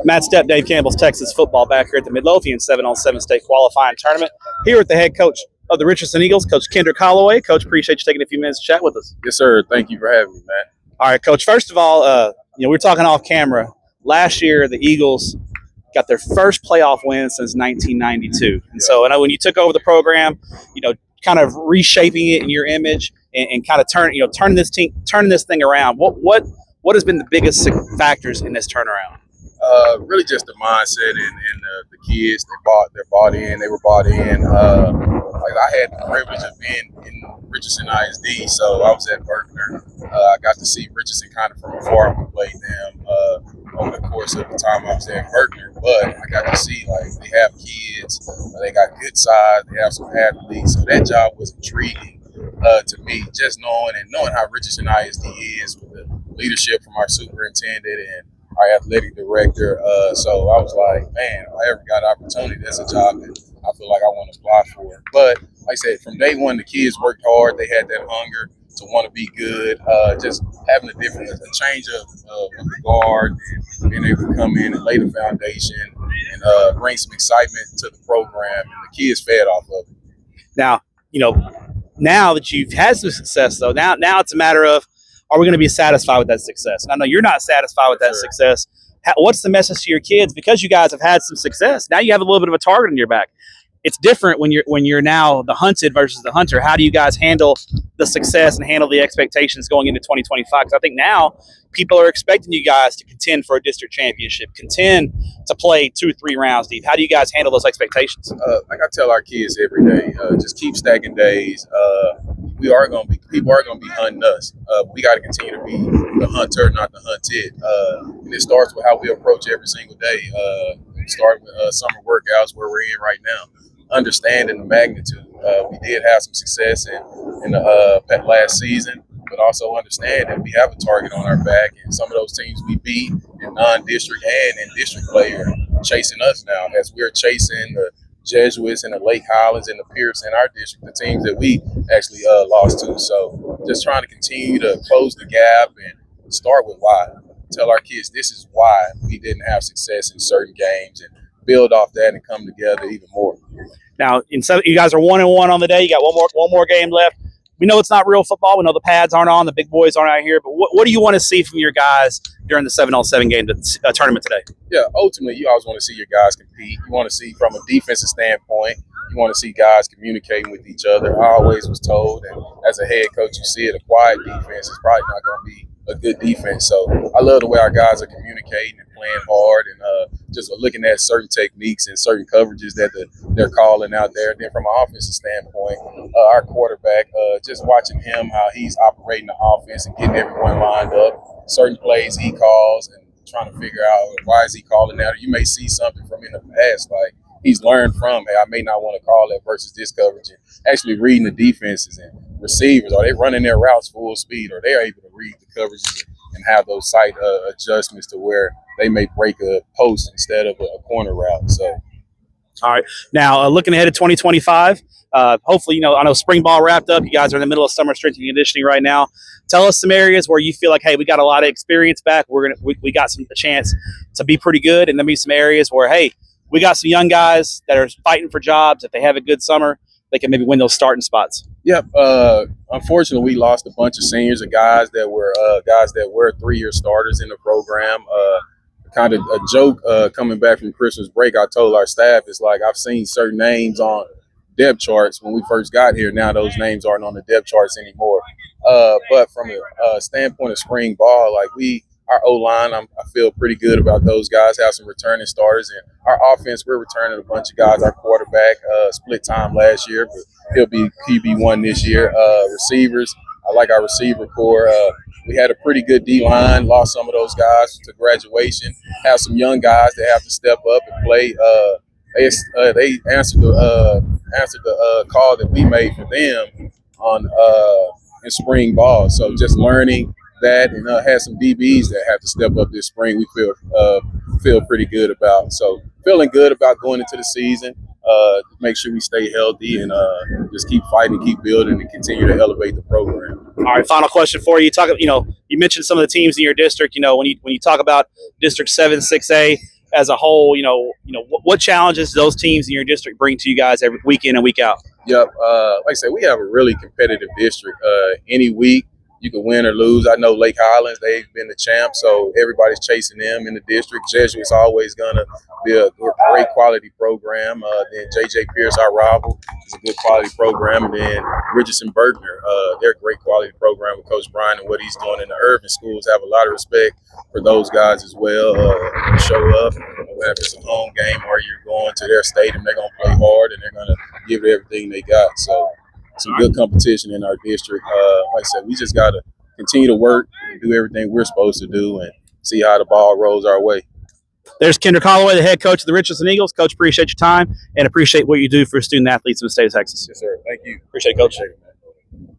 Matt Stepp, Dave Campbell's Texas football back here at the Midlothian 7-on-7 state qualifying tournament. Here with the head coach of the Richardson Eagles, Coach Kendrick Holloway. Coach, appreciate you taking a few minutes to chat with us. Yes, sir. Thank you for having me, Matt. All right, Coach. First of all, we were talking off camera. Last year, the Eagles got their first playoff win since 1992. And so I know when you took over the program, kind of reshaping it in your image and kind of turning this thing around. What has been the biggest factors in this turnaround? Really just the mindset and the kids. They're bought in. They were bought in. I had the privilege of being in Richardson ISD, so I was at Berkner. I got to see Richardson kind of from afar. We played them over the course of the time I was there at Berkner. But I got to see they have kids. They got good size. They have some athletes. So that job was intriguing to me. Just knowing how Richardson ISD is with the leadership from our superintendent and our athletic director. So I was like, man, if I ever got an opportunity, that's a job that I feel like I want to apply for. But like I said, from day one, the kids worked hard. They had that hunger to want to be good. Just having a change of the guard and being able to come in and lay the foundation and bring some excitement to the program. And the kids fed off of it. Now that you've had some success, though, now it's a matter of, are we going to be satisfied with that success? And I know you're not satisfied with that success. What's the message to your kids? Because you guys have had some success, now you have a little bit of a target on your back. It's different when you're now the hunted versus the hunter. How do you guys handle the success and handle the expectations going into 2025? Because I think now people are expecting you guys to contend for a district championship, contend to play 2-3 rounds deep. How do you guys handle those expectations? Like I tell our kids every day, just keep stacking days. People are going to be hunting us. We got to continue to be the hunter, not the hunted. And it starts with how we approach every single day. Start with summer workouts where we're in right now. Understanding the magnitude. We did have some success in the last season, but also understand that we have a target on our back, and some of those teams we beat in non-district and in district play are chasing us now as we're chasing the Jesuits and the Lake Highlands and the Pierce in our district, the teams that we actually lost to. So just trying to continue to close the gap and start with why. Tell our kids this is why we didn't have success in certain games and build off that and come together even more. Now, you guys are 1-1 on the day. You got one more game left. We know it's not real football. We know the pads aren't on. The big boys aren't out here. But what do you want to see from your guys during the 7-on-7 game tournament today? Yeah, ultimately, you always want to see your guys compete. You want to see from a defensive standpoint. You want to see guys communicating with each other. I always was told, and as a head coach, you see it, a quiet defense is probably not going to be a good defense. So I love the way our guys are communicating and playing hard and just looking at certain techniques and certain coverages that they're calling out there. Then from an offensive standpoint, our quarterback, just watching him, how he's operating the offense and getting everyone lined up. Certain plays he calls and trying to figure out why is he calling that. Or you may see something from in the past, like he's learned from, hey, I may not want to call that versus this coverage. And actually reading the defenses and receivers, are they running their routes full speed, or they're able to read the coverages and have those sight adjustments to where they may break a post instead of a corner route. So, all right. Now, looking ahead to 2025, hopefully, I know spring ball wrapped up. You guys are in the middle of summer strength and conditioning right now. Tell us some areas where you feel like, hey, we got a lot of experience back. We got a chance to be pretty good, and then be some areas where, hey, we got some young guys that are fighting for jobs. If they have a good summer, they can maybe win those starting spots. Yep. Unfortunately, we lost a bunch of seniors, of guys that were 3-year starters in the program. Kind of a joke coming back from Christmas break. I told our staff, it's like I've seen certain names on depth charts when we first got here. Now those names aren't on the depth charts anymore. But from a standpoint of spring ball, our O-line, I feel pretty good about those guys. Have some returning starters. And our offense, we're returning a bunch of guys. Our quarterback split time last year, but he'll be QB1 this year. Receivers, I like our receiver core. We had a pretty good D-line, lost some of those guys to graduation. Have some young guys that have to step up and play. They answered the call that we made for them on in spring ball. So just learning that, and had some DBs that have to step up this spring. We feel pretty good about. So feeling good about going into the season. make sure we stay healthy and just keep fighting, keep building, and continue to elevate the program. All right, final question for you. You mentioned some of the teams in your district. When you talk about District 7, 6A as a whole, what challenges those teams in your district bring to you guys every week in and week out? Yep. Like I said, we have a really competitive district. Any week you can win or lose. I know Lake Highlands, they've been the champ, so everybody's chasing them in the district. Jesuit's always going to be a great quality program. Then J.J. Pierce, our rival, is a good quality program. And then Richardson Bergner, they're a great quality program with Coach Bryan and what he's doing in the urban schools. Have a lot of respect for those guys as well. Show up, whether it's a home game or you're going to their stadium, they're going to play hard and they're going to give it everything they got. So some good competition in our district. Like I said, we just got to continue to work and do everything we're supposed to do and see how the ball rolls our way. There's Kendrick Holloway, the head coach of the Richardson Eagles. Coach, appreciate your time and appreciate what you do for student athletes in the state of Texas. Yes, sir. Thank you. Appreciate it, Coach. Appreciate it, man.